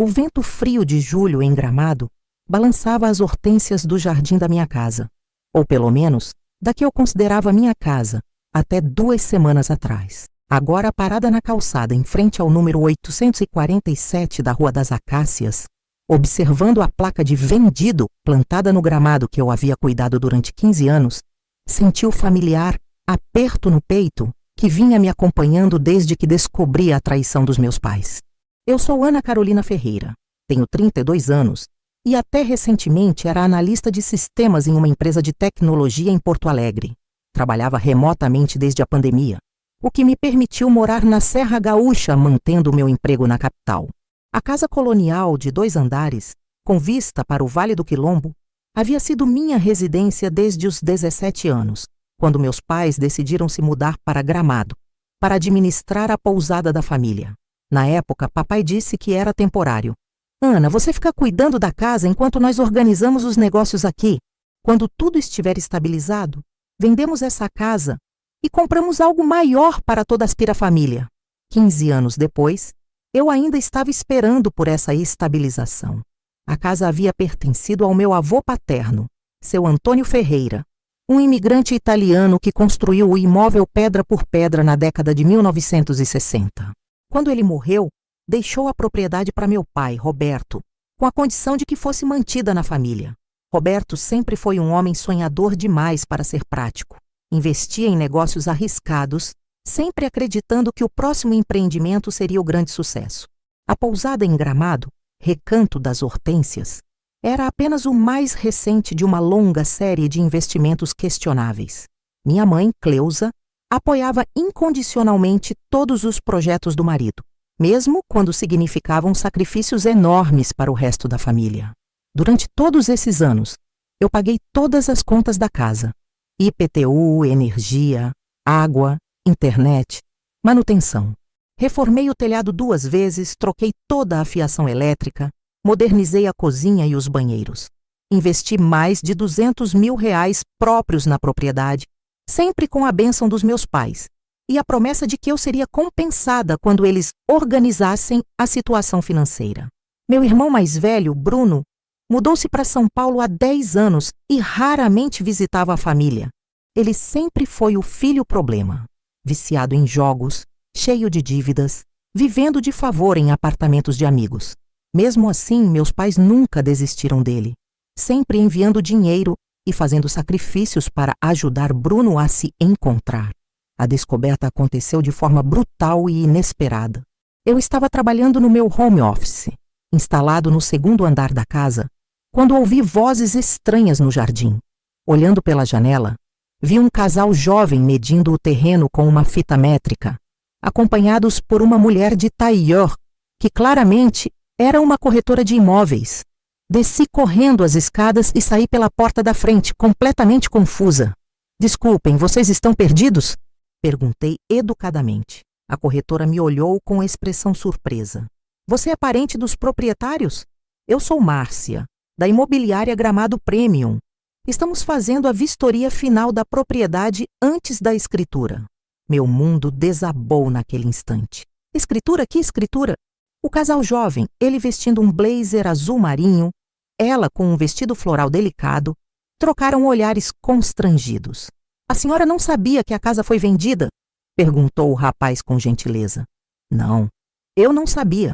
O vento frio de julho em Gramado balançava as hortênsias do jardim da minha casa, ou pelo menos da que eu considerava minha casa até 2 semanas atrás. Agora parada na calçada em frente ao número 847 da Rua das Acácias, observando a placa de vendido plantada no gramado que eu havia cuidado durante 15 anos, senti o familiar aperto no peito que vinha me acompanhando desde que descobri a traição dos meus pais. Eu sou Ana Carolina Ferreira, tenho 32 anos e até recentemente era analista de sistemas em uma empresa de tecnologia em Porto Alegre. Trabalhava remotamente desde a pandemia, o que me permitiu morar na Serra Gaúcha, mantendo o meu emprego na capital. A casa colonial de 2 andares, com vista para o Vale do Quilombo, havia sido minha residência desde os 17 anos, quando meus pais decidiram se mudar para Gramado, para administrar a pousada da família. Na época, papai disse que era temporário. Ana, você fica cuidando da casa enquanto nós organizamos os negócios aqui. Quando tudo estiver estabilizado, vendemos essa casa e compramos algo maior para toda a Aspira família. 15 anos depois, eu ainda estava esperando por essa estabilização. A casa havia pertencido ao meu avô paterno, seu Antônio Ferreira, um imigrante italiano que construiu o imóvel pedra por pedra na década de 1960. Quando ele morreu, deixou a propriedade para meu pai, Roberto, com a condição de que fosse mantida na família. Roberto sempre foi um homem sonhador demais para ser prático. Investia em negócios arriscados, sempre acreditando que o próximo empreendimento seria o grande sucesso. A pousada em Gramado, Recanto das Hortênsias, era apenas o mais recente de uma longa série de investimentos questionáveis. Minha mãe, Cleusa, apoiava incondicionalmente todos os projetos do marido, mesmo quando significavam sacrifícios enormes para o resto da família. Durante todos esses anos, eu paguei todas as contas da casa: IPTU, energia, água, internet, manutenção. Reformei o telhado 2 vezes, troquei toda a fiação elétrica, modernizei a cozinha e os banheiros. Investi mais de R$200 mil próprios na propriedade, sempre com a bênção dos meus pais, e a promessa de que eu seria compensada quando eles organizassem a situação financeira. Meu irmão mais velho, Bruno, mudou-se para São Paulo há 10 anos e raramente visitava a família. Ele sempre foi o filho problema, viciado em jogos, cheio de dívidas, vivendo de favor em apartamentos de amigos. Mesmo assim, meus pais nunca desistiram dele, sempre enviando dinheiro e fazendo sacrifícios para ajudar Bruno a se encontrar. A descoberta aconteceu de forma brutal e inesperada. Eu estava trabalhando no meu home office, instalado no 2º andar da casa, quando ouvi vozes estranhas no jardim. Olhando pela janela, vi um casal jovem medindo o terreno com uma fita métrica, acompanhados por uma mulher de tailleur, que claramente era uma corretora de imóveis. Desci correndo as escadas e saí pela porta da frente, completamente confusa. Desculpem, vocês estão perdidos? Perguntei educadamente. A corretora me olhou com expressão surpresa. Você é parente dos proprietários? Eu sou Márcia, da imobiliária Gramado Premium. Estamos fazendo a vistoria final da propriedade antes da escritura. Meu mundo desabou naquele instante. Escritura? Que escritura? O casal jovem, ele vestindo um blazer azul marinho, ela com um vestido floral delicado, trocaram olhares constrangidos. A senhora não sabia que a casa foi vendida? Perguntou o rapaz com gentileza. Não, eu não sabia.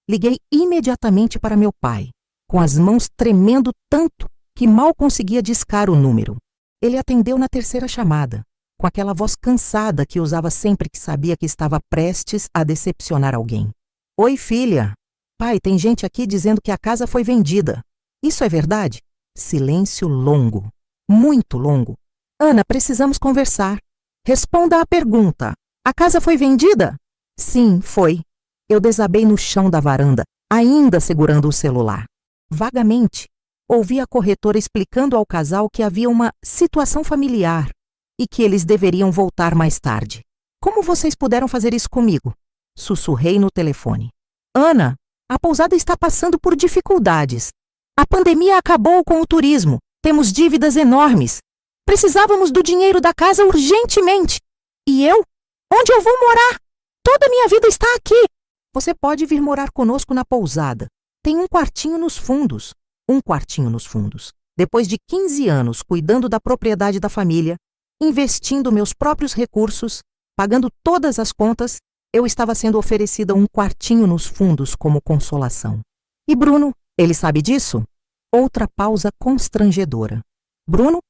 Liguei imediatamente para meu pai, com as mãos tremendo tanto que mal conseguia discar o número. Ele atendeu na 3ª chamada, com aquela voz cansada que usava sempre que sabia que estava prestes a decepcionar alguém. Oi, filha. Pai, tem gente aqui dizendo que a casa foi vendida. Isso é verdade? Silêncio longo, muito longo. Ana, precisamos conversar. Responda à pergunta. A casa foi vendida? Sim, foi. Eu desabei no chão da varanda, ainda segurando o celular. Vagamente, ouvi a corretora explicando ao casal que havia uma situação familiar e que eles deveriam voltar mais tarde. Como vocês puderam fazer isso comigo? Sussurrei no telefone. Ana, a pousada está passando por dificuldades. A pandemia acabou com o turismo. Temos dívidas enormes. Precisávamos do dinheiro da casa urgentemente. E eu? Onde eu vou morar? Toda a minha vida está aqui. Você pode vir morar conosco na pousada. Tem um quartinho nos fundos. Um quartinho nos fundos. Depois de 15 anos cuidando da propriedade da família, investindo meus próprios recursos, pagando todas as contas, eu estava sendo oferecida um quartinho nos fundos como consolação. E Bruno, ele sabe disso? Outra pausa constrangedora. Bruno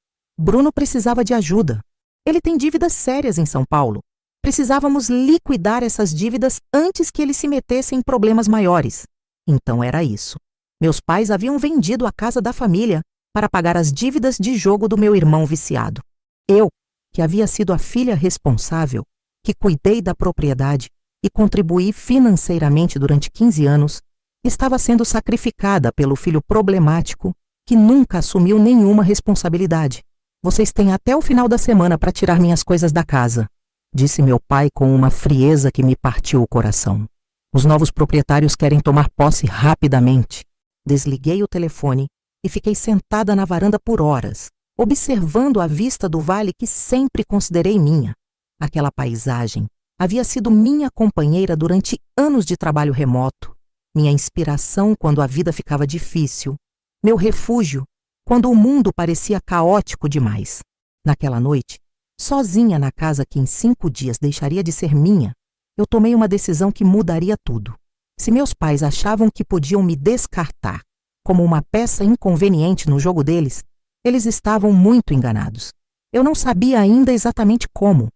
precisava de ajuda. Ele tem dívidas sérias em São Paulo. Precisávamos liquidar essas dívidas antes que ele se metesse em problemas maiores. Então era isso. Meus pais haviam vendido a casa da família para pagar as dívidas de jogo do meu irmão viciado. Eu, que havia sido a filha responsável, que cuidei da propriedade e contribuí financeiramente durante 15 anos, estava sendo sacrificada pelo filho problemático que nunca assumiu nenhuma responsabilidade. Vocês têm até o final da semana para tirar minhas coisas da casa, disse meu pai com uma frieza que me partiu o coração. Os novos proprietários querem tomar posse rapidamente. Desliguei o telefone e fiquei sentada na varanda por horas, observando a vista do vale que sempre considerei minha. Aquela paisagem havia sido minha companheira durante anos de trabalho remoto, minha inspiração quando a vida ficava difícil, meu refúgio quando o mundo parecia caótico demais. Naquela noite, sozinha na casa que em 5 dias deixaria de ser minha, eu tomei uma decisão que mudaria tudo. Se meus pais achavam que podiam me descartar como uma peça inconveniente no jogo deles, eles estavam muito enganados. Eu não sabia ainda exatamente como,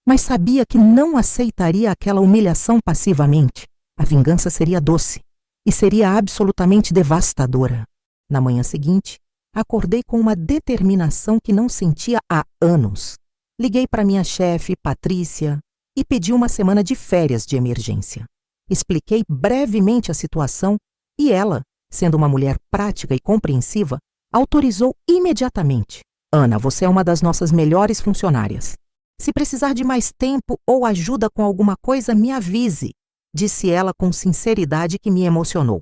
mas sabia que não aceitaria aquela humilhação passivamente. A vingança seria doce e seria absolutamente devastadora. Na manhã seguinte, acordei com uma determinação que não sentia há anos. Liguei para minha chefe, Patrícia, e pedi uma semana de férias de emergência. Expliquei brevemente a situação e ela, sendo uma mulher prática e compreensiva, autorizou imediatamente. Ana, você é uma das nossas melhores funcionárias. Se precisar de mais tempo ou ajuda com alguma coisa, me avise, disse ela com sinceridade que me emocionou.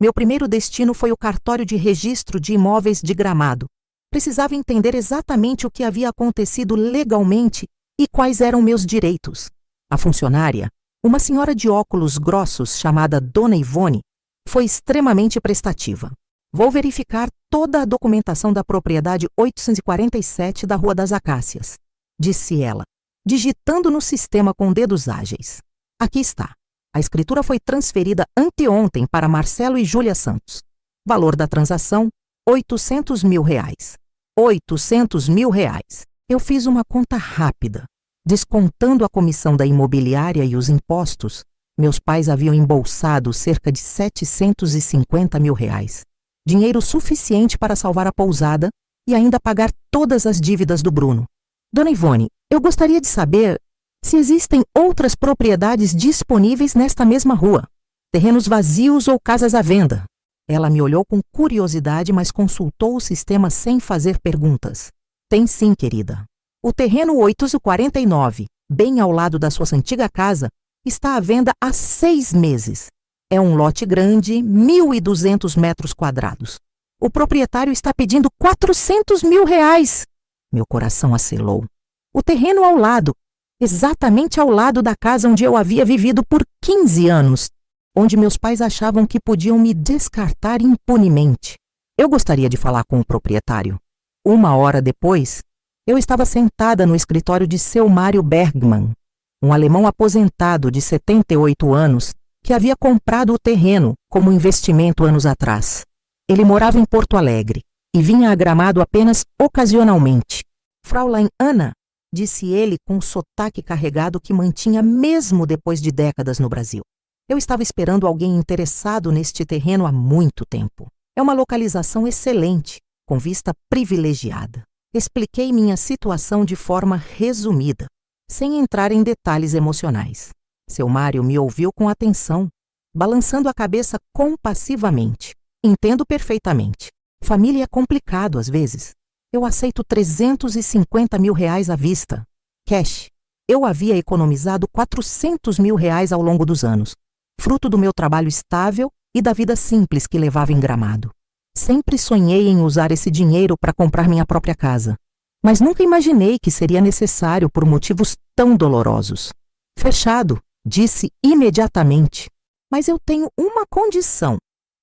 Meu primeiro destino foi o cartório de registro de imóveis de Gramado. Precisava entender exatamente o que havia acontecido legalmente e quais eram meus direitos. A funcionária, uma senhora de óculos grossos chamada Dona Ivone, foi extremamente prestativa. Vou verificar toda a documentação da propriedade 847 da Rua das Acácias, disse ela, digitando no sistema com dedos ágeis. Aqui está. A escritura foi transferida anteontem para Marcelo e Júlia Santos. Valor da transação, R$800 mil. R$800 mil. Eu fiz uma conta rápida. Descontando a comissão da imobiliária e os impostos, meus pais haviam embolsado cerca de R$750 mil. Dinheiro suficiente para salvar a pousada e ainda pagar todas as dívidas do Bruno. Dona Ivone, eu gostaria de saber se existem outras propriedades disponíveis nesta mesma rua, terrenos vazios ou casas à venda. Ela me olhou com curiosidade, mas consultou o sistema sem fazer perguntas. Tem sim, querida. O terreno 849, bem ao lado da sua antiga casa, está à venda há 6 meses. É um lote grande, 1.200 metros quadrados. O proprietário está pedindo R$400 mil. Meu coração acelou. O terreno ao lado, exatamente ao lado da casa onde eu havia vivido por 15 anos, onde meus pais achavam que podiam me descartar impunemente. Eu gostaria de falar com o proprietário. 1 hora depois, eu estava sentada no escritório de seu Mário Bergman, um alemão aposentado de 78 anos que havia comprado o terreno como investimento anos atrás. Ele morava em Porto Alegre e vinha a Gramado apenas ocasionalmente. Fraulein Ana, disse ele com um sotaque carregado que mantinha mesmo depois de décadas no Brasil. Eu estava esperando alguém interessado neste terreno há muito tempo. É uma localização excelente, com vista privilegiada. Expliquei minha situação de forma resumida, sem entrar em detalhes emocionais. Seu Mário me ouviu com atenção, balançando a cabeça compassivamente. Entendo perfeitamente. Família é complicado às vezes. Eu aceito R$350 mil à vista. Cash. Eu havia economizado R$400 mil ao longo dos anos, fruto do meu trabalho estável e da vida simples que levava em Gramado. Sempre sonhei em usar esse dinheiro para comprar minha própria casa, mas nunca imaginei que seria necessário por motivos tão dolorosos. Fechado, disse imediatamente. Mas eu tenho uma condição.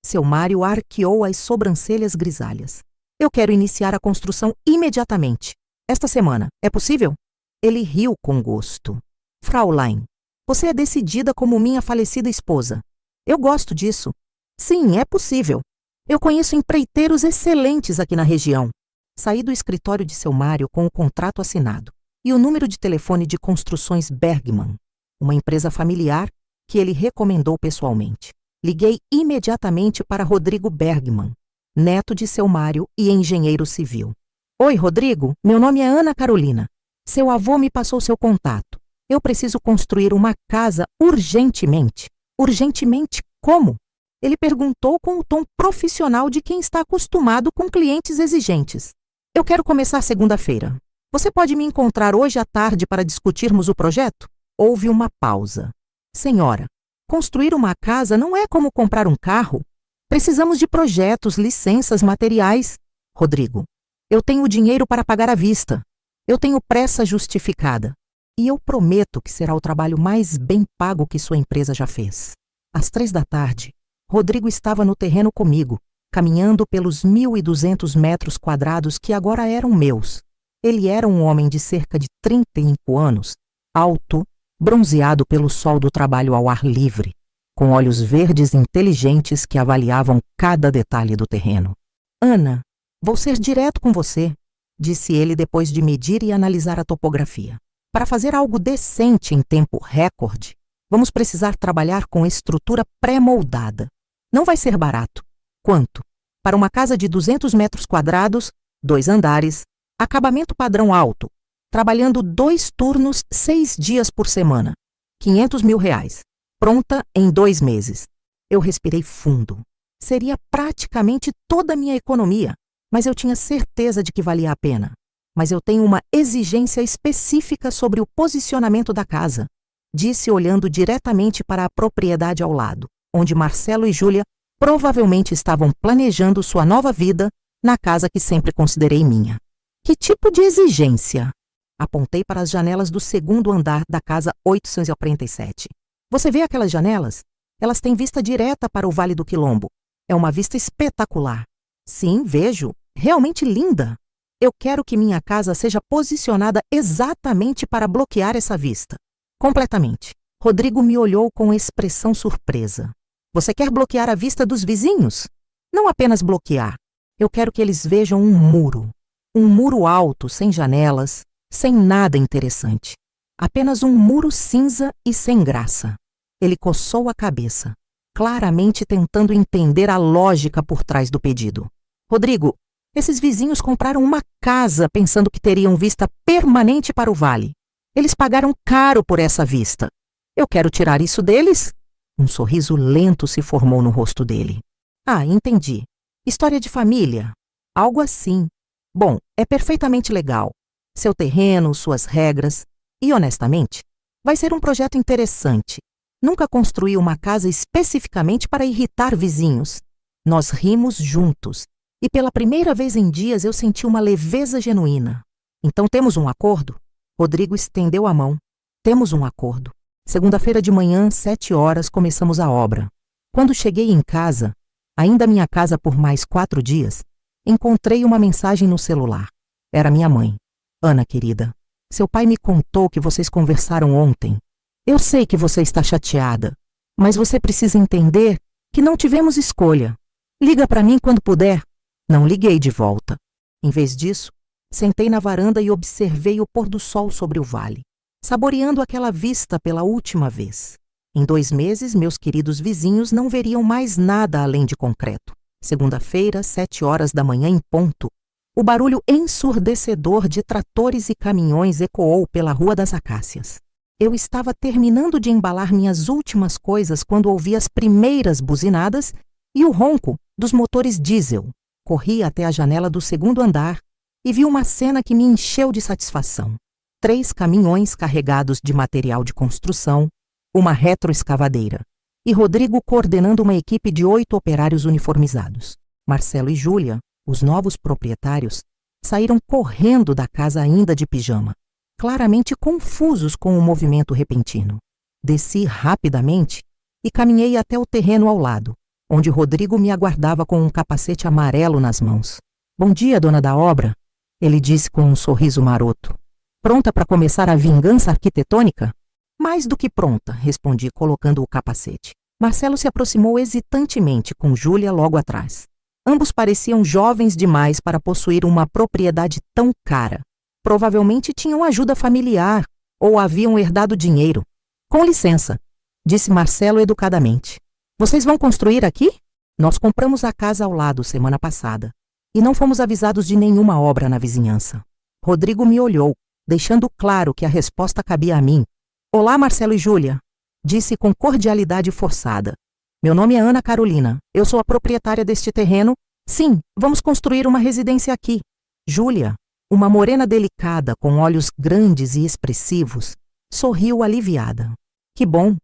Seu Mário arqueou as sobrancelhas grisalhas. Eu quero iniciar a construção imediatamente. Esta semana, é possível? Ele riu com gosto. Fraulein, você é decidida como minha falecida esposa. Eu gosto disso. Sim, é possível. Eu conheço empreiteiros excelentes aqui na região. Saí do escritório de seu Mário com o contrato assinado e o número de telefone de Construções Bergman, uma empresa familiar que ele recomendou pessoalmente. Liguei imediatamente para Rodrigo Bergman, neto de seu Mário e engenheiro civil. Oi, Rodrigo, meu nome é Ana Carolina. Seu avô me passou seu contato. Eu preciso construir uma casa urgentemente. Urgentemente como? Ele perguntou com o tom profissional de quem está acostumado com clientes exigentes. Eu quero começar segunda-feira. Você pode me encontrar hoje à tarde para discutirmos o projeto? Houve uma pausa. Senhora, construir uma casa não é como comprar um carro. Precisamos de projetos, licenças, materiais. Rodrigo, eu tenho dinheiro para pagar à vista. Eu tenho pressa justificada. E eu prometo que será o trabalho mais bem pago que sua empresa já fez. Às 3 da tarde, Rodrigo estava no terreno comigo, caminhando pelos 1.200 metros quadrados que agora eram meus. Ele era um homem de cerca de 35 anos, alto, bronzeado pelo sol do trabalho ao ar livre, com olhos verdes inteligentes que avaliavam cada detalhe do terreno. Ana, vou ser direto com você, disse ele depois de medir e analisar a topografia. Para fazer algo decente em tempo recorde, vamos precisar trabalhar com estrutura pré-moldada. Não vai ser barato. Quanto? Para uma casa de 200 metros quadrados, 2 andares, acabamento padrão alto, trabalhando 2 turnos 6 dias por semana. R$ 500 mil. Pronta em 2 meses. Eu respirei fundo. Seria praticamente toda a minha economia, mas eu tinha certeza de que valia a pena. Mas eu tenho uma exigência específica sobre o posicionamento da casa, disse olhando diretamente para a propriedade ao lado, onde Marcelo e Júlia provavelmente estavam planejando sua nova vida na casa que sempre considerei minha. Que tipo de exigência? Apontei para as janelas do 2º andar da casa 847. Você vê aquelas janelas? Elas têm vista direta para o Vale do Quilombo. É uma vista espetacular. Sim, vejo. Realmente linda. Eu quero que minha casa seja posicionada exatamente para bloquear essa vista. Completamente. Rodrigo me olhou com expressão surpresa. Você quer bloquear a vista dos vizinhos? Não apenas bloquear. Eu quero que eles vejam um muro. Um muro alto, sem janelas, sem nada interessante. Apenas um muro cinza e sem graça. Ele coçou a cabeça, claramente tentando entender a lógica por trás do pedido. Rodrigo, esses vizinhos compraram uma casa pensando que teriam vista permanente para o vale. Eles pagaram caro por essa vista. Eu quero tirar isso deles? Um sorriso lento se formou no rosto dele. Ah, entendi. História de família. Algo assim. Bom, é perfeitamente legal. Seu terreno, suas regras. E, honestamente, vai ser um projeto interessante. Nunca construí uma casa especificamente para irritar vizinhos. Nós rimos juntos. E pela primeira vez em dias eu senti uma leveza genuína. Então temos um acordo? Rodrigo estendeu a mão. Temos um acordo. Segunda-feira de manhã, 7 horas, começamos a obra. Quando cheguei em casa, ainda minha casa por mais 4 dias, encontrei uma mensagem no celular. Era minha mãe. Ana, querida, seu pai me contou que vocês conversaram ontem. Eu sei que você está chateada, mas você precisa entender que não tivemos escolha. Liga para mim quando puder. Não liguei de volta. Em vez disso, sentei na varanda e observei o pôr do sol sobre o vale, saboreando aquela vista pela última vez. Em 2 meses, meus queridos vizinhos não veriam mais nada além de concreto. Segunda-feira, 7 horas da manhã em ponto, o barulho ensurdecedor de tratores e caminhões ecoou pela Rua das Acácias. Eu estava terminando de embalar minhas últimas coisas quando ouvi as primeiras buzinadas e o ronco dos motores diesel. Corri até a janela do 2º andar e vi uma cena que me encheu de satisfação. 3 caminhões carregados de material de construção, uma retroescavadeira e Rodrigo coordenando uma equipe de 8 operários uniformizados. Marcelo e Júlia, os novos proprietários, saíram correndo da casa ainda de pijama, claramente confusos com o movimento repentino. Desci rapidamente e caminhei até o terreno ao lado, onde Rodrigo me aguardava com um capacete amarelo nas mãos. Bom dia, dona da obra, ele disse com um sorriso maroto. Pronta para começar a vingança arquitetônica? Mais do que pronta, respondi colocando o capacete. Marcelo se aproximou hesitantemente, com Júlia logo atrás. Ambos pareciam jovens demais para possuir uma propriedade tão cara. Provavelmente tinham ajuda familiar ou haviam herdado dinheiro. Com licença, disse Marcelo educadamente. Vocês vão construir aqui? Nós compramos a casa ao lado semana passada e não fomos avisados de nenhuma obra na vizinhança. Rodrigo me olhou, deixando claro que a resposta cabia a mim. Olá, Marcelo e Júlia, disse com cordialidade forçada. Meu nome é Ana Carolina, eu sou a proprietária deste terreno. Sim, vamos construir uma residência aqui. Júlia, uma morena delicada com olhos grandes e expressivos, sorriu aliviada. Que bom,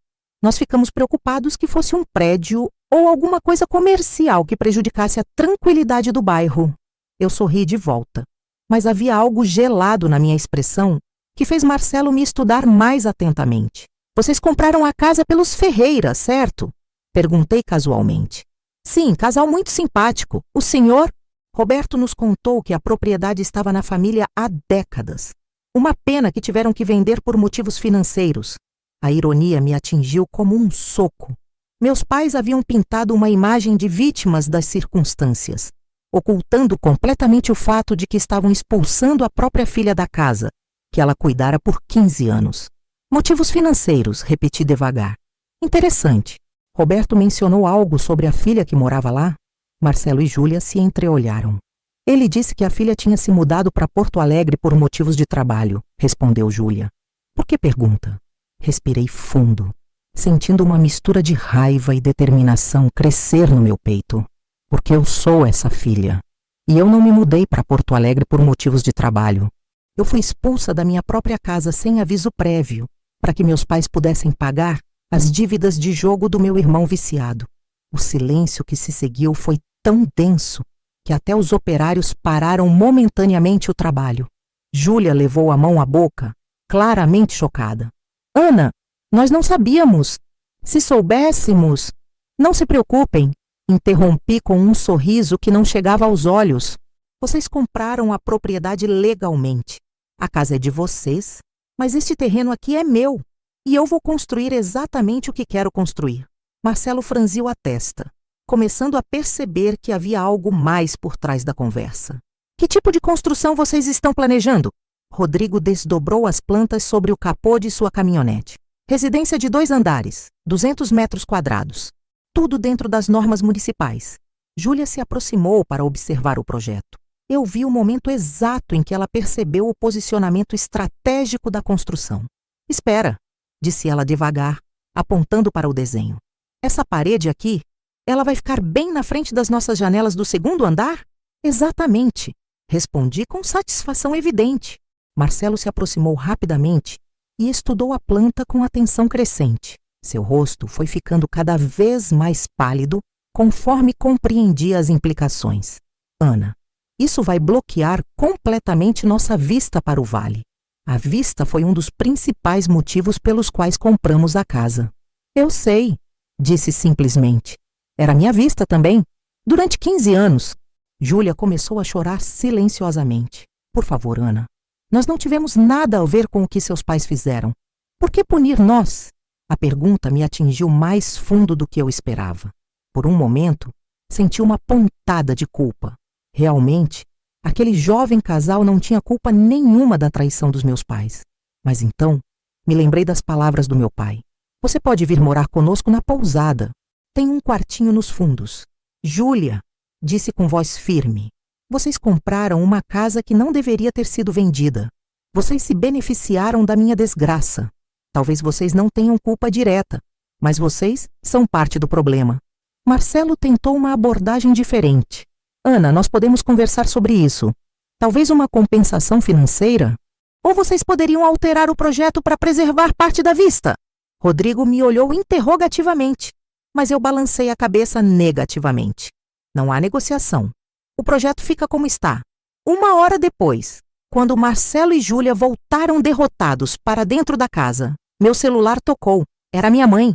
nós ficamos preocupados que fosse um prédio ou alguma coisa comercial que prejudicasse a tranquilidade do bairro. Eu sorri de volta, mas havia algo gelado na minha expressão que fez Marcelo me estudar mais atentamente. Vocês compraram a casa pelos Ferreira, certo? Perguntei casualmente. Sim, casal muito simpático. O senhor? Roberto nos contou que a propriedade estava na família há décadas. Uma pena que tiveram que vender por motivos financeiros. A ironia me atingiu como um soco. Meus pais haviam pintado uma imagem de vítimas das circunstâncias, ocultando completamente o fato de que estavam expulsando a própria filha da casa, que ela cuidara por 15 anos. Motivos financeiros, repeti devagar. Interessante. Roberto mencionou algo sobre a filha que morava lá? Marcelo e Júlia se entreolharam. Ele disse que a filha tinha se mudado para Porto Alegre por motivos de trabalho, respondeu Júlia. Por que pergunta? Respirei fundo, sentindo uma mistura de raiva e determinação crescer no meu peito. Porque eu sou essa filha. E eu não me mudei para Porto Alegre por motivos de trabalho. Eu fui expulsa da minha própria casa sem aviso prévio, para que meus pais pudessem pagar as dívidas de jogo do meu irmão viciado. O silêncio que se seguiu foi tão denso que até os operários pararam momentaneamente o trabalho. Júlia levou a mão à boca, claramente chocada. Ana, nós não sabíamos. Se soubéssemos... Não se preocupem, interrompi com um sorriso que não chegava aos olhos. Vocês compraram a propriedade legalmente. A casa é de vocês, mas este terreno aqui é meu. E eu vou construir exatamente o que quero construir. Marcelo franziu a testa, começando a perceber que havia algo mais por trás da conversa. Que tipo de construção vocês estão planejando? Rodrigo desdobrou as plantas sobre o capô de sua caminhonete. Residência de 2 andares, 200 metros quadrados. Tudo dentro das normas municipais. Júlia se aproximou para observar o projeto. Eu vi o momento exato em que ela percebeu o posicionamento estratégico da construção. Espera, disse ela devagar, apontando para o desenho. Essa parede aqui, ela vai ficar bem na frente das nossas janelas do 2º andar? Exatamente, respondi com satisfação evidente. Marcelo se aproximou rapidamente e estudou a planta com atenção crescente. Seu rosto foi ficando cada vez mais pálido conforme compreendia as implicações. Ana, isso vai bloquear completamente nossa vista para o vale. A vista foi um dos principais motivos pelos quais compramos a casa. Eu sei, disse simplesmente. Era minha vista também. Durante 15 anos. Júlia começou a chorar silenciosamente. Por favor, Ana, nós não tivemos nada a ver com o que seus pais fizeram. Por que punir nós? A pergunta me atingiu mais fundo do que eu esperava. Por um momento, senti uma pontada de culpa. Realmente, aquele jovem casal não tinha culpa nenhuma da traição dos meus pais. Mas então, me lembrei das palavras do meu pai. Você pode vir morar conosco na pousada. Tem um quartinho nos fundos. Júlia, disse com voz firme, vocês compraram uma casa que não deveria ter sido vendida. Vocês se beneficiaram da minha desgraça. Talvez vocês não tenham culpa direta, mas vocês são parte do problema. Marcelo tentou uma abordagem diferente. Ana, nós podemos conversar sobre isso. Talvez uma compensação financeira? Ou vocês poderiam alterar o projeto para preservar parte da vista? Rodrigo me olhou interrogativamente, mas eu balancei a cabeça negativamente. Não há negociação. O projeto fica como está. 1 hora depois, quando Marcelo e Júlia voltaram derrotados para dentro da casa, meu celular tocou. Era minha mãe.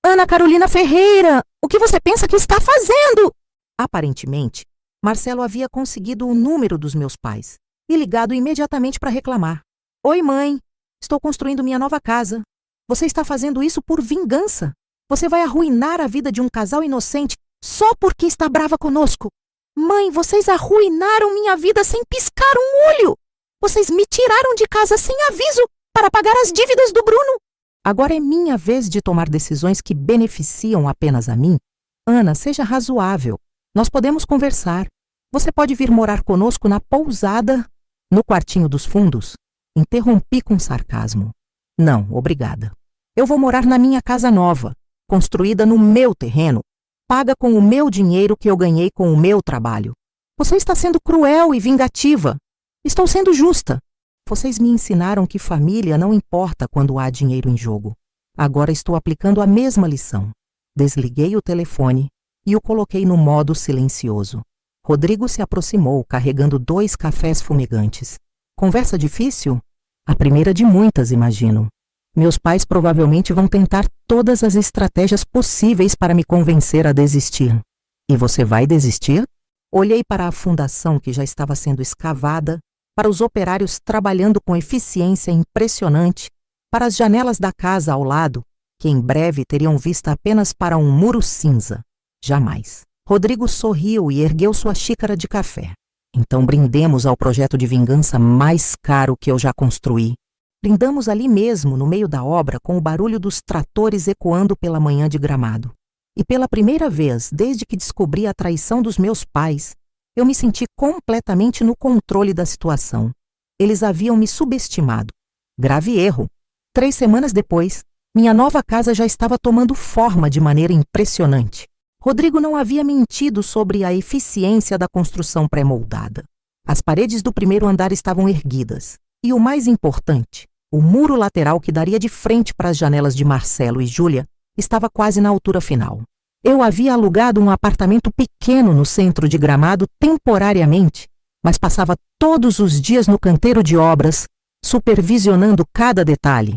Ana Carolina Ferreira! O que você pensa que está fazendo? Aparentemente, Marcelo havia conseguido o número dos meus pais e ligado imediatamente para reclamar. Oi, mãe. Estou construindo minha nova casa. Você está fazendo isso por vingança. Você vai arruinar a vida de um casal inocente só porque está brava conosco. Mãe, vocês arruinaram minha vida sem piscar um olho. Vocês me tiraram de casa sem aviso para pagar as dívidas do Bruno. Agora é minha vez de tomar decisões que beneficiam apenas a mim. Ana, seja razoável. Nós podemos conversar. Você pode vir morar conosco na pousada, no quartinho dos fundos? Interrompi com sarcasmo. Não, obrigada. Eu vou morar na minha casa nova, construída no meu terreno, paga com o meu dinheiro que eu ganhei com o meu trabalho. Você está sendo cruel e vingativa. Estou sendo justa. Vocês me ensinaram que família não importa quando há dinheiro em jogo. Agora estou aplicando a mesma lição. Desliguei o telefone e o coloquei no modo silencioso. Rodrigo se aproximou, carregando 2 cafés fumegantes. Conversa difícil? A primeira de muitas, imagino. Meus pais provavelmente vão tentar todas as estratégias possíveis para me convencer a desistir. E você vai desistir? Olhei para a fundação que já estava sendo escavada, para os operários trabalhando com eficiência impressionante, para as janelas da casa ao lado, que em breve teriam vista apenas para um muro cinza. Jamais. Rodrigo sorriu e ergueu sua xícara de café. Então brindemos ao projeto de vingança mais caro que eu já construí. Brindamos ali mesmo, no meio da obra, com o barulho dos tratores ecoando pela manhã de Gramado. E pela primeira vez, desde que descobri a traição dos meus pais, eu me senti completamente no controle da situação. Eles haviam me subestimado. Grave erro. 3 semanas depois, minha nova casa já estava tomando forma de maneira impressionante. Rodrigo não havia mentido sobre a eficiência da construção pré-moldada. As paredes do primeiro andar estavam erguidas. E o mais importante, o muro lateral que daria de frente para as janelas de Marcelo e Júlia estava quase na altura final. Eu havia alugado um apartamento pequeno no centro de Gramado temporariamente, mas passava todos os dias no canteiro de obras, supervisionando cada detalhe.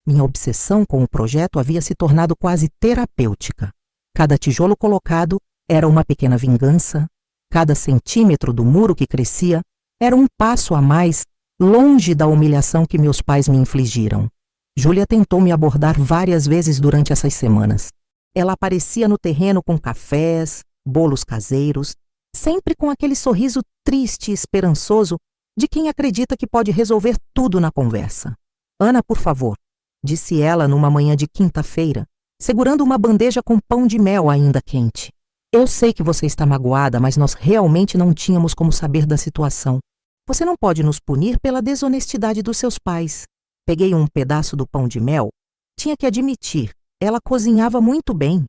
Minha obsessão com o projeto havia se tornado quase terapêutica. Cada tijolo colocado era uma pequena vingança, cada centímetro do muro que crescia era um passo a mais longe da humilhação que meus pais me infligiram. Júlia tentou me abordar várias vezes durante essas semanas. Ela aparecia no terreno com cafés, bolos caseiros, sempre com aquele sorriso triste e esperançoso de quem acredita que pode resolver tudo na conversa. Ana, por favor, disse ela numa manhã de quinta-feira, segurando uma bandeja com pão de mel ainda quente. Eu sei que você está magoada, mas nós realmente não tínhamos como saber da situação. Você não pode nos punir pela desonestidade dos seus pais. Peguei um pedaço do pão de mel. Tinha que admitir, ela cozinhava muito bem,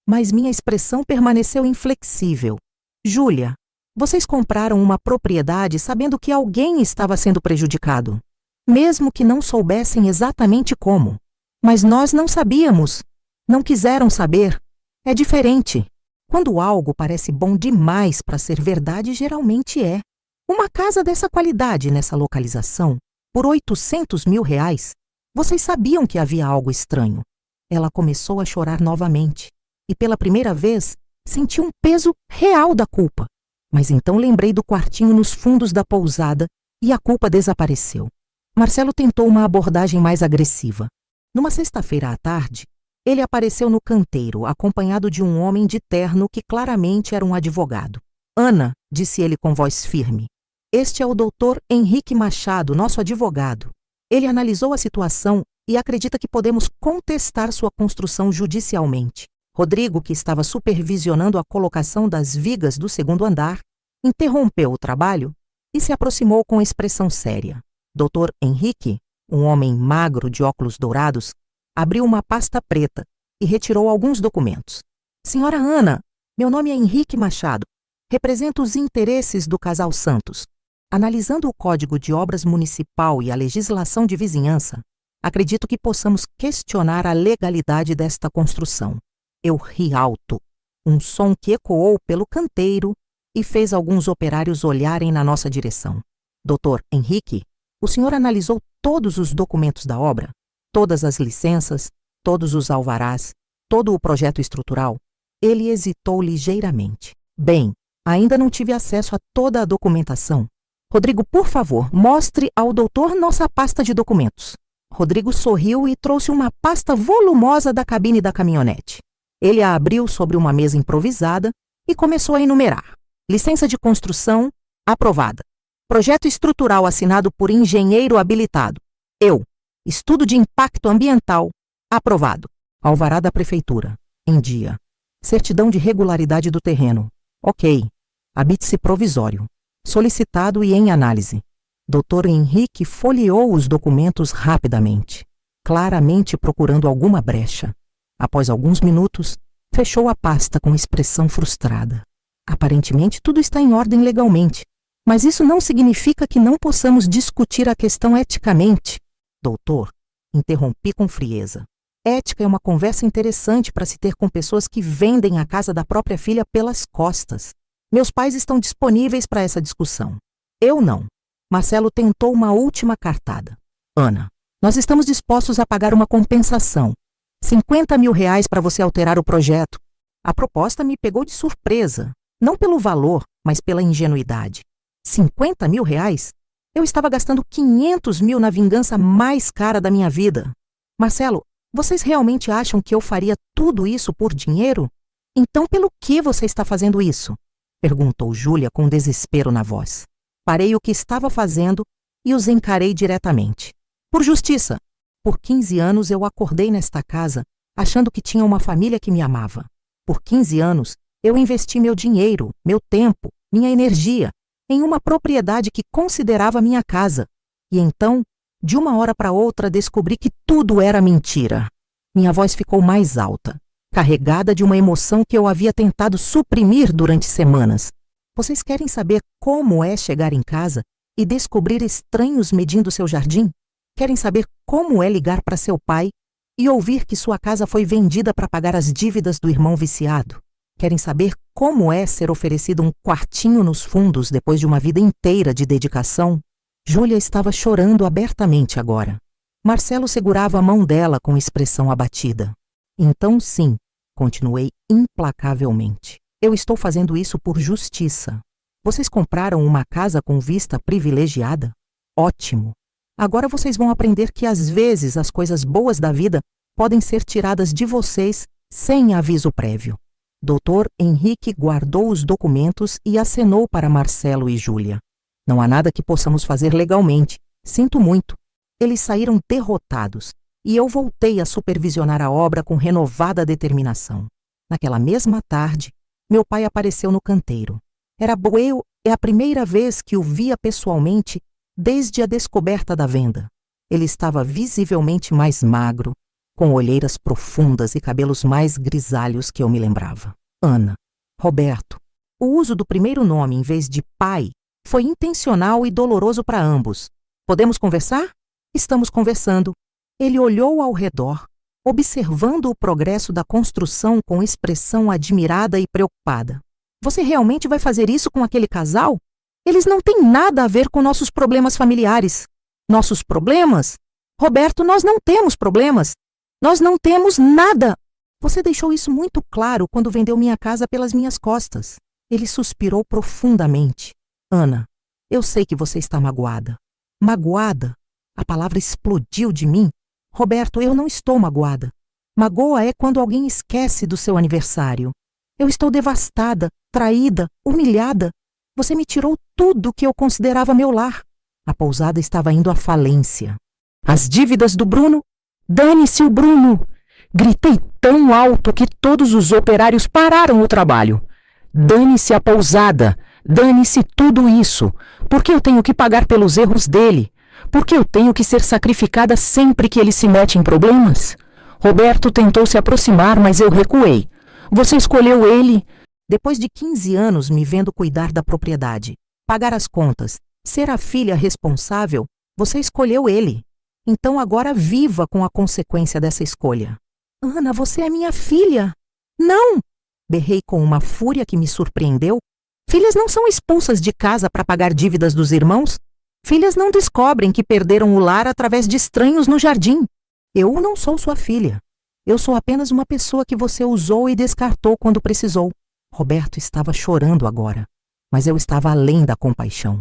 mas minha expressão permaneceu inflexível. Júlia, vocês compraram uma propriedade sabendo que alguém estava sendo prejudicado, mesmo que não soubessem exatamente como. Mas nós não sabíamos. Não quiseram saber. É diferente. Quando algo parece bom demais para ser verdade, geralmente é. Uma casa dessa qualidade nessa localização, por R$800.000, vocês sabiam que havia algo estranho. Ela começou a chorar novamente e, pela primeira vez, senti um peso real da culpa. Mas então lembrei do quartinho nos fundos da pousada e a culpa desapareceu. Marcelo tentou uma abordagem mais agressiva. Numa sexta-feira à tarde, ele apareceu no canteiro, acompanhado de um homem de terno que claramente era um advogado. Ana, disse ele com voz firme, este é o Dr. Henrique Machado, nosso advogado. Ele analisou a situação e acredita que podemos contestar sua construção judicialmente. Rodrigo, que estava supervisionando a colocação das vigas do segundo andar, interrompeu o trabalho e se aproximou com expressão séria. Dr. Henrique, um homem magro de óculos dourados, abriu uma pasta preta e retirou alguns documentos. Senhora Ana, meu nome é Henrique Machado. Represento os interesses do casal Santos. Analisando o Código de Obras Municipal e a legislação de vizinhança, acredito que possamos questionar a legalidade desta construção. Eu ri alto, um som que ecoou pelo canteiro e fez alguns operários olharem na nossa direção. Doutor Henrique, o senhor analisou todos os documentos da obra? Todas as licenças, todos os alvarás, todo o projeto estrutural? Ele hesitou ligeiramente. Bem, ainda não tive acesso a toda a documentação. Rodrigo, por favor, mostre ao doutor nossa pasta de documentos. Rodrigo sorriu e trouxe uma pasta volumosa da cabine da caminhonete. Ele a abriu sobre uma mesa improvisada e começou a enumerar. Licença de construção, aprovada. Projeto estrutural assinado por engenheiro habilitado. Eu. Estudo de impacto ambiental, aprovado. Alvará da prefeitura, em dia. Certidão de regularidade do terreno. Ok. Habite-se provisório. Solicitado e em análise. Dr. Henrique folheou os documentos rapidamente, claramente procurando alguma brecha. Após alguns minutos, fechou a pasta com expressão frustrada. Aparentemente, tudo está em ordem legalmente, mas isso não significa que não possamos discutir a questão eticamente. Doutor, interrompi com frieza. Ética é uma conversa interessante para se ter com pessoas que vendem a casa da própria filha pelas costas. Meus pais estão disponíveis para essa discussão. Eu não. Marcelo tentou uma última cartada. Ana, nós estamos dispostos a pagar uma compensação. R$50 mil para você alterar o projeto. A proposta me pegou de surpresa, não pelo valor, mas pela ingenuidade. R$50 mil? Eu estava gastando 500 mil na vingança mais cara da minha vida. Marcelo, vocês realmente acham que eu faria tudo isso por dinheiro? Então pelo que você está fazendo isso? Perguntou Júlia com desespero na voz. Parei o que estava fazendo e os encarei diretamente. Por justiça. Por 15 anos eu acordei nesta casa achando que tinha uma família que me amava. Por 15 anos eu investi meu dinheiro, meu tempo, minha energia em uma propriedade que considerava minha casa. E então, de uma hora para outra, descobri que tudo era mentira. Minha voz ficou mais alta, carregada de uma emoção que eu havia tentado suprimir durante semanas. Vocês querem saber como é chegar em casa e descobrir estranhos medindo seu jardim? Querem saber como é ligar para seu pai e ouvir que sua casa foi vendida para pagar as dívidas do irmão viciado? Querem saber como é ser oferecido um quartinho nos fundos depois de uma vida inteira de dedicação? Júlia estava chorando abertamente agora. Marcelo segurava a mão dela com expressão abatida. Então sim, continuei implacavelmente. Eu estou fazendo isso por justiça. Vocês compraram uma casa com vista privilegiada? Ótimo. Agora vocês vão aprender que às vezes as coisas boas da vida podem ser tiradas de vocês sem aviso prévio. Dr. Henrique guardou os documentos e acenou para Marcelo e Júlia. Não há nada que possamos fazer legalmente. Sinto muito. Eles saíram derrotados e eu voltei a supervisionar a obra com renovada determinação. Naquela mesma tarde, meu pai apareceu no canteiro. Era boêmio, é a primeira vez que o via pessoalmente desde a descoberta da venda. Ele estava visivelmente mais magro, com olheiras profundas e cabelos mais grisalhos que eu me lembrava. Ana, Roberto. O uso do primeiro nome em vez de pai foi intencional e doloroso para ambos. Podemos conversar? Estamos conversando. Ele olhou ao redor, observando o progresso da construção com expressão admirada e preocupada. Você realmente vai fazer isso com aquele casal? Eles não têm nada a ver com nossos problemas familiares. Nossos problemas? Roberto, nós não temos problemas. Nós não temos nada. Você deixou isso muito claro quando vendeu minha casa pelas minhas costas. Ele suspirou profundamente. Ana, eu sei que você está magoada. Magoada? A palavra explodiu de mim. Roberto, eu não estou magoada. Magoa é quando alguém esquece do seu aniversário. Eu estou devastada, traída, humilhada. Você me tirou tudo que eu considerava meu lar. A pousada estava indo à falência. As dívidas do Bruno? Dane-se o Bruno! Gritei tão alto que todos os operários pararam o trabalho. Dane-se a pousada! Dane-se tudo isso! Por que eu tenho que pagar pelos erros dele? Por que eu tenho que ser sacrificada sempre que ele se mete em problemas? Roberto tentou se aproximar, mas eu recuei. Você escolheu ele. Depois de 15 anos me vendo cuidar da propriedade, pagar as contas, ser a filha responsável, você escolheu ele. Então agora viva com a consequência dessa escolha. Ana, você é minha filha. Não! Berrei com uma fúria que me surpreendeu. Filhas não são expulsas de casa para pagar dívidas dos irmãos. Filhas não descobrem que perderam o lar através de estranhos no jardim. Eu não sou sua filha. Eu sou apenas uma pessoa que você usou e descartou quando precisou. Roberto estava chorando agora, mas eu estava além da compaixão.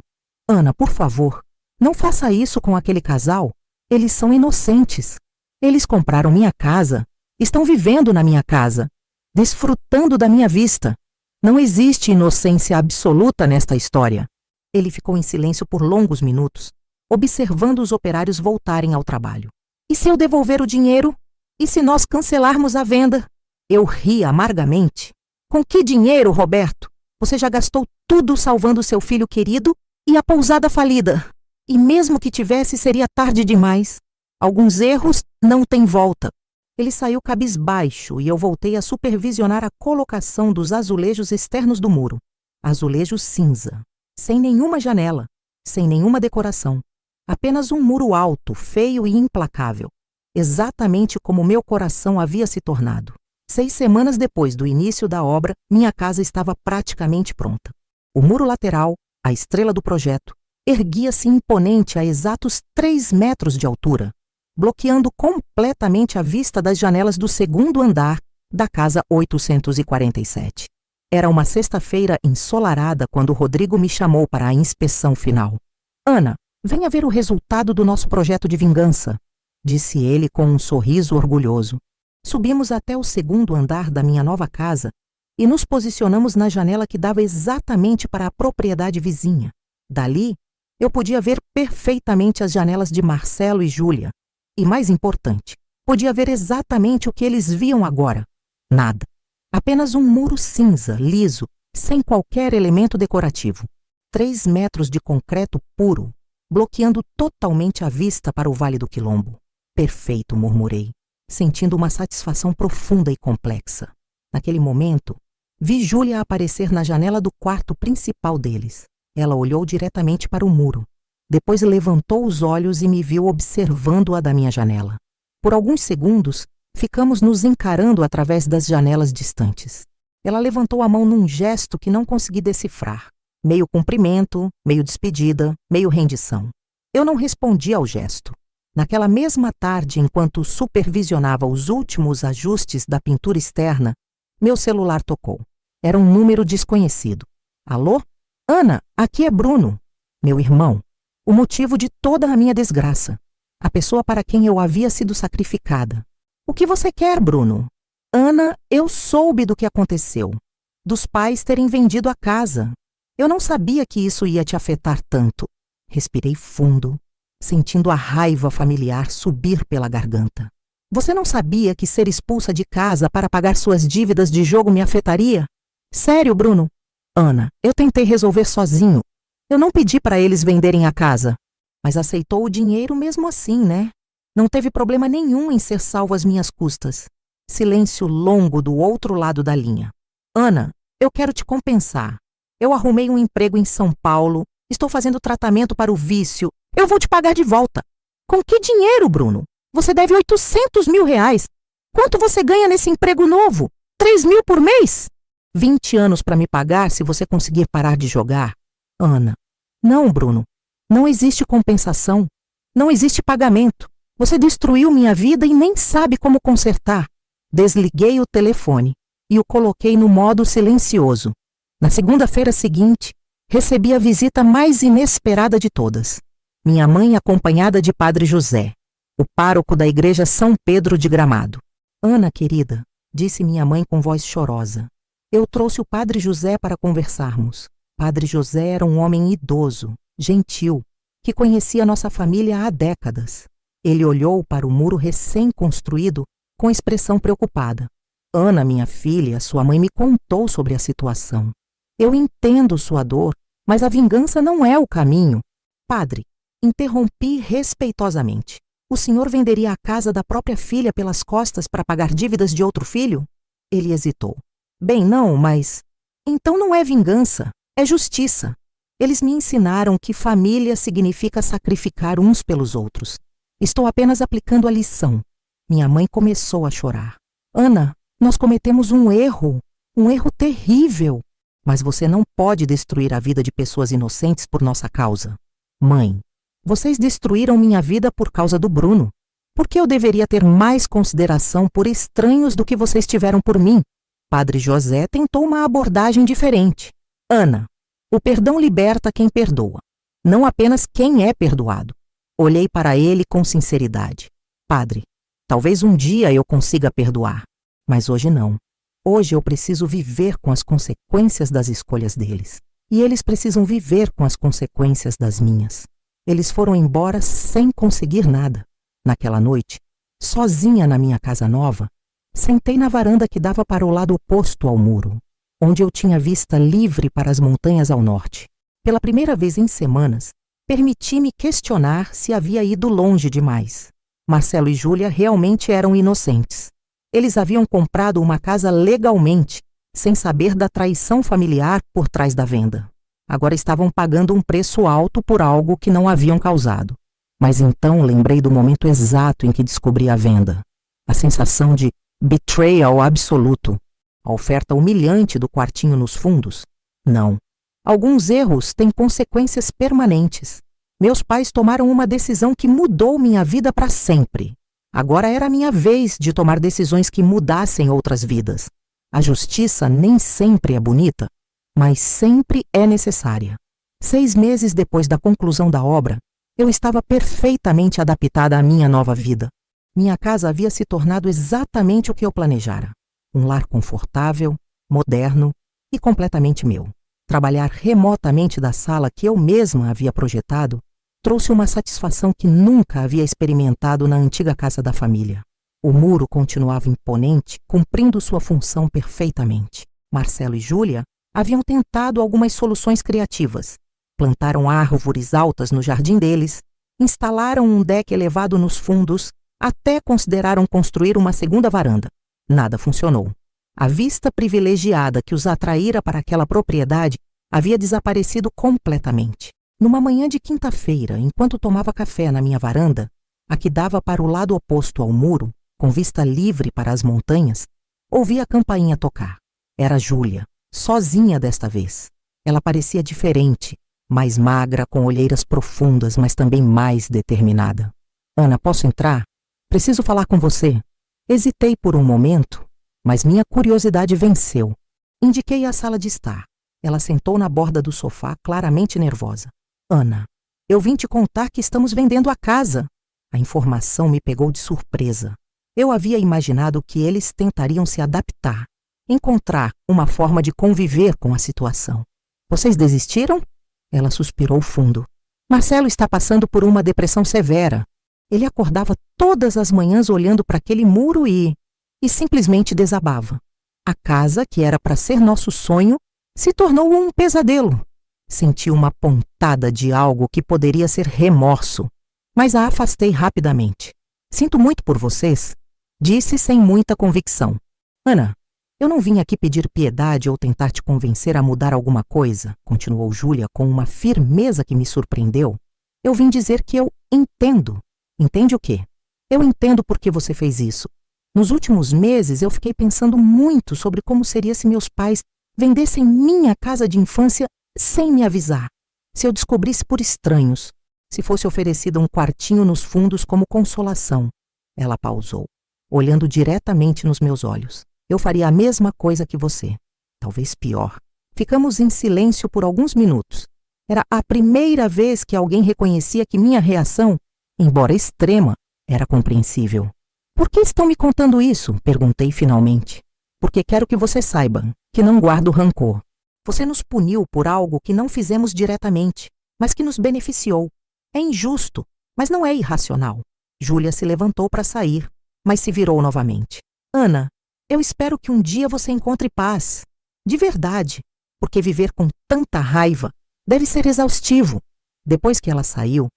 Ana, por favor, não faça isso com aquele casal. Eles são inocentes. Eles compraram minha casa, estão vivendo na minha casa, desfrutando da minha vista. Não existe inocência absoluta nesta história. Ele ficou em silêncio por longos minutos, observando os operários voltarem ao trabalho. E se eu devolver o dinheiro? E se nós cancelarmos a venda? Eu ri amargamente. Com que dinheiro, Roberto? Você já gastou tudo salvando seu filho querido e a pousada falida. E mesmo que tivesse, seria tarde demais. Alguns erros não têm volta. Ele saiu cabisbaixo e eu voltei a supervisionar a colocação dos azulejos externos do muro. Azulejo cinza, sem nenhuma janela, sem nenhuma decoração. Apenas um muro alto, feio e implacável. Exatamente como meu coração havia se tornado. 6 semanas depois do início da obra, minha casa estava praticamente pronta. O muro lateral, a estrela do projeto, erguia-se imponente a exatos 3 metros de altura, bloqueando completamente a vista das janelas do segundo andar da casa 847. Era uma sexta-feira ensolarada quando Rodrigo me chamou para a inspeção final. Ana, venha ver o resultado do nosso projeto de vingança, disse ele com um sorriso orgulhoso. Subimos até o segundo andar da minha nova casa e nos posicionamos na janela que dava exatamente para a propriedade vizinha. Dali, eu podia ver perfeitamente as janelas de Marcelo e Júlia. E mais importante, podia ver exatamente o que eles viam agora. Nada. Apenas um muro cinza, liso, sem qualquer elemento decorativo. 3 metros de concreto puro, bloqueando totalmente a vista para o Vale do Quilombo. Perfeito, murmurei, sentindo uma satisfação profunda e complexa. Naquele momento, vi Júlia aparecer na janela do quarto principal deles. Ela olhou diretamente para o muro. Depois levantou os olhos e me viu observando-a da minha janela. Por alguns segundos, ficamos nos encarando através das janelas distantes. Ela levantou a mão num gesto que não consegui decifrar. Meio cumprimento, meio despedida, meio rendição. Eu não respondi ao gesto. Naquela mesma tarde, enquanto supervisionava os últimos ajustes da pintura externa, meu celular tocou. Era um número desconhecido. Alô? Ana, aqui é Bruno, meu irmão. O motivo de toda a minha desgraça. A pessoa para quem eu havia sido sacrificada. O que você quer, Bruno? Ana, eu soube do que aconteceu. Dos pais terem vendido a casa. Eu não sabia que isso ia te afetar tanto. Respirei fundo, sentindo a raiva familiar subir pela garganta. Você não sabia que ser expulsa de casa para pagar suas dívidas de jogo me afetaria? Sério, Bruno? Ana, eu tentei resolver sozinho. Eu não pedi para eles venderem a casa. Mas aceitou o dinheiro mesmo assim, né? Não teve problema nenhum em ser salvo às minhas custas. Silêncio longo do outro lado da linha. Ana, eu quero te compensar. Eu arrumei um emprego em São Paulo, estou fazendo tratamento para o vício. Eu vou te pagar de volta. Com que dinheiro, Bruno? Você deve 800 mil reais. Quanto você ganha nesse emprego novo? 3 mil por mês? 20 anos para me pagar se você conseguir parar de jogar? Ana. Não, Bruno. Não existe compensação. Não existe pagamento. Você destruiu minha vida e nem sabe como consertar. Desliguei o telefone e o coloquei no modo silencioso. Na segunda-feira seguinte, recebi a visita mais inesperada de todas. Minha mãe acompanhada de Padre José, o pároco da igreja São Pedro de Gramado. Ana, querida, disse minha mãe com voz chorosa, eu trouxe o Padre José para conversarmos. Padre José era um homem idoso, gentil, que conhecia nossa família há décadas. Ele olhou para o muro recém-construído com expressão preocupada. Ana, minha filha, sua mãe me contou sobre a situação. Eu entendo sua dor, mas a vingança não é o caminho. Padre, interrompi respeitosamente. O senhor venderia a casa da própria filha pelas costas para pagar dívidas de outro filho? Ele hesitou. Bem, não, mas... Então não é vingança, é justiça. Eles me ensinaram que família significa sacrificar uns pelos outros. Estou apenas aplicando a lição. Minha mãe começou a chorar. Ana, nós cometemos um erro terrível. Mas você não pode destruir a vida de pessoas inocentes por nossa causa. Mãe, vocês destruíram minha vida por causa do Bruno. Por que eu deveria ter mais consideração por estranhos do que vocês tiveram por mim? Padre José tentou uma abordagem diferente. Ana, o perdão liberta quem perdoa, não apenas quem é perdoado. Olhei para ele com sinceridade. Padre, talvez um dia eu consiga perdoar, mas hoje não. Hoje eu preciso viver com as consequências das escolhas deles. E eles precisam viver com as consequências das minhas. Eles foram embora sem conseguir nada. Naquela noite, sozinha na minha casa nova, sentei na varanda que dava para o lado oposto ao muro, onde eu tinha vista livre para as montanhas ao norte. Pela primeira vez em semanas, permiti-me questionar se havia ido longe demais. Marcelo e Júlia realmente eram inocentes. Eles haviam comprado uma casa legalmente, sem saber da traição familiar por trás da venda. Agora estavam pagando um preço alto por algo que não haviam causado. Mas então lembrei do momento exato em que descobri a venda. A sensação de betrayal absoluto. A oferta humilhante do quartinho nos fundos. Não. Alguns erros têm consequências permanentes. Meus pais tomaram uma decisão que mudou minha vida para sempre. Agora era a minha vez de tomar decisões que mudassem outras vidas. A justiça nem sempre é bonita, mas sempre é necessária. 6 meses depois da conclusão da obra, eu estava perfeitamente adaptada à minha nova vida. Minha casa havia se tornado exatamente o que eu planejara. Um lar confortável, moderno e completamente meu. Trabalhar remotamente da sala que eu mesma havia projetado trouxe uma satisfação que nunca havia experimentado na antiga casa da família. O muro continuava imponente, cumprindo sua função perfeitamente. Marcelo e Júlia haviam tentado algumas soluções criativas. Plantaram árvores altas no jardim deles, instalaram um deck elevado nos fundos, até consideraram construir uma segunda varanda. Nada funcionou. A vista privilegiada que os atraíra para aquela propriedade havia desaparecido completamente. Numa manhã de quinta-feira, enquanto tomava café na minha varanda, a que dava para o lado oposto ao muro, com vista livre para as montanhas, ouvi a campainha tocar. Era Júlia, sozinha desta vez. Ela parecia diferente, mais magra, com olheiras profundas, mas também mais determinada. Ana, posso entrar? Preciso falar com você. Hesitei por um momento, mas minha curiosidade venceu. Indiquei a sala de estar. Ela sentou na borda do sofá, claramente nervosa. Ana, eu vim te contar que estamos vendendo a casa. A informação me pegou de surpresa. Eu havia imaginado que eles tentariam se adaptar, encontrar uma forma de conviver com a situação. Vocês desistiram? Ela suspirou fundo. Marcelo está passando por uma depressão severa. Ele acordava todas as manhãs olhando para aquele muro e simplesmente desabava. A casa, que era para ser nosso sonho, se tornou um pesadelo. Senti uma pontada de algo que poderia ser remorso, mas a afastei rapidamente. Sinto muito por vocês, disse sem muita convicção. Ana, eu não vim aqui pedir piedade ou tentar te convencer a mudar alguma coisa, continuou Júlia com uma firmeza que me surpreendeu. Eu vim dizer que eu entendo. Entende o quê? Eu entendo por que você fez isso. Nos últimos meses eu fiquei pensando muito sobre como seria se meus pais vendessem minha casa de infância sem me avisar. Se eu descobrisse por estranhos, se fosse oferecida um quartinho nos fundos como consolação. Ela pausou, olhando diretamente nos meus olhos. Eu faria a mesma coisa que você. Talvez pior. Ficamos em silêncio por alguns minutos. Era a primeira vez que alguém reconhecia que minha reação, embora extrema, era compreensível. Por que estão me contando isso? Perguntei finalmente. Porque quero que você saiba que não guardo rancor. Você nos puniu por algo que não fizemos diretamente, mas que nos beneficiou. É injusto, mas não é irracional. Júlia se levantou para sair, mas se virou novamente. Ana, eu espero que um dia você encontre paz. De verdade, porque viver com tanta raiva deve ser exaustivo. Depois que ela saiu,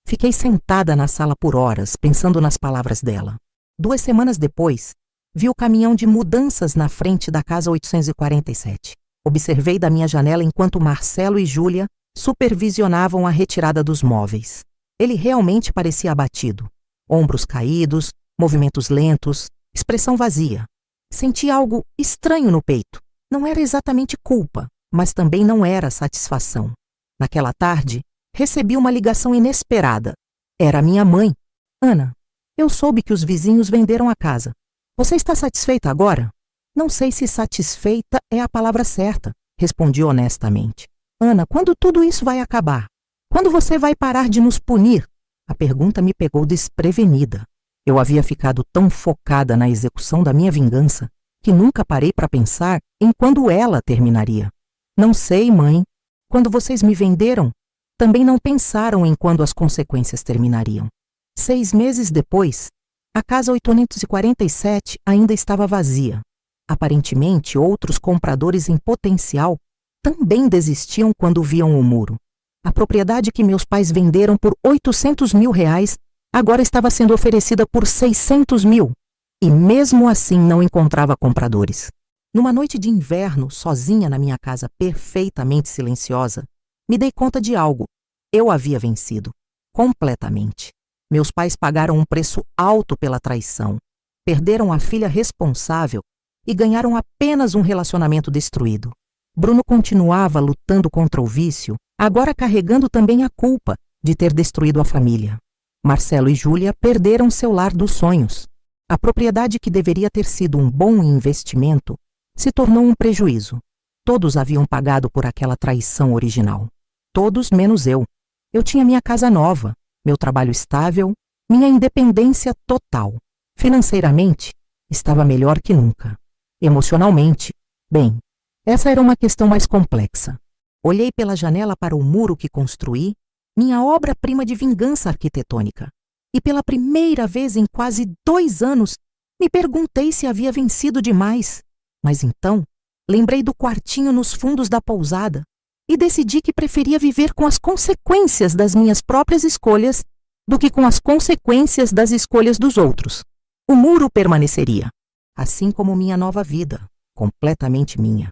fiquei sentada na sala por horas, pensando nas palavras dela. 2 semanas depois, vi o caminhão de mudanças na frente da casa 847. Observei da minha janela enquanto Marcelo e Júlia supervisionavam a retirada dos móveis. Ele realmente parecia abatido. Ombros caídos, movimentos lentos, expressão vazia. Senti algo estranho no peito. Não era exatamente culpa, mas também não era satisfação. Naquela tarde, recebi uma ligação inesperada. Era minha mãe. Ana, Eu soube que os vizinhos venderam a casa. Você está satisfeita agora? Não sei se satisfeita é a palavra certa, respondi honestamente. Ana, quando tudo isso vai acabar? Quando você vai parar de nos punir? A pergunta me pegou desprevenida. Eu havia ficado tão focada na execução da minha vingança que nunca parei para pensar em quando ela terminaria. Não sei, mãe. Quando vocês me venderam, também não pensaram em quando as consequências terminariam. 6 meses depois, a casa 847 ainda estava vazia. Aparentemente, outros compradores em potencial também desistiam quando viam o muro. A propriedade que meus pais venderam por R$800 mil agora estava sendo oferecida por R$600 mil. E mesmo assim não encontrava compradores. Numa noite de inverno, sozinha na minha casa perfeitamente silenciosa, me dei conta de algo. Eu havia vencido. Completamente. Meus pais pagaram um preço alto pela traição. Perderam a filha responsável e ganharam apenas um relacionamento destruído. Bruno continuava lutando contra o vício, agora carregando também a culpa de ter destruído a família. Marcelo e Júlia perderam seu lar dos sonhos. A propriedade que deveria ter sido um bom investimento se tornou um prejuízo. Todos haviam pagado por aquela traição original. Todos menos eu. Eu tinha minha casa nova, meu trabalho estável, minha independência total. Financeiramente, estava melhor que nunca. Emocionalmente, bem, essa era uma questão mais complexa. Olhei pela janela para o muro que construí, minha obra-prima de vingança arquitetônica. E pela primeira vez em quase 2 anos, me perguntei se havia vencido demais. Mas então, lembrei do quartinho nos fundos da pousada e decidi que preferia viver com as consequências das minhas próprias escolhas do que com as consequências das escolhas dos outros. O muro permaneceria, assim como minha nova vida, completamente minha.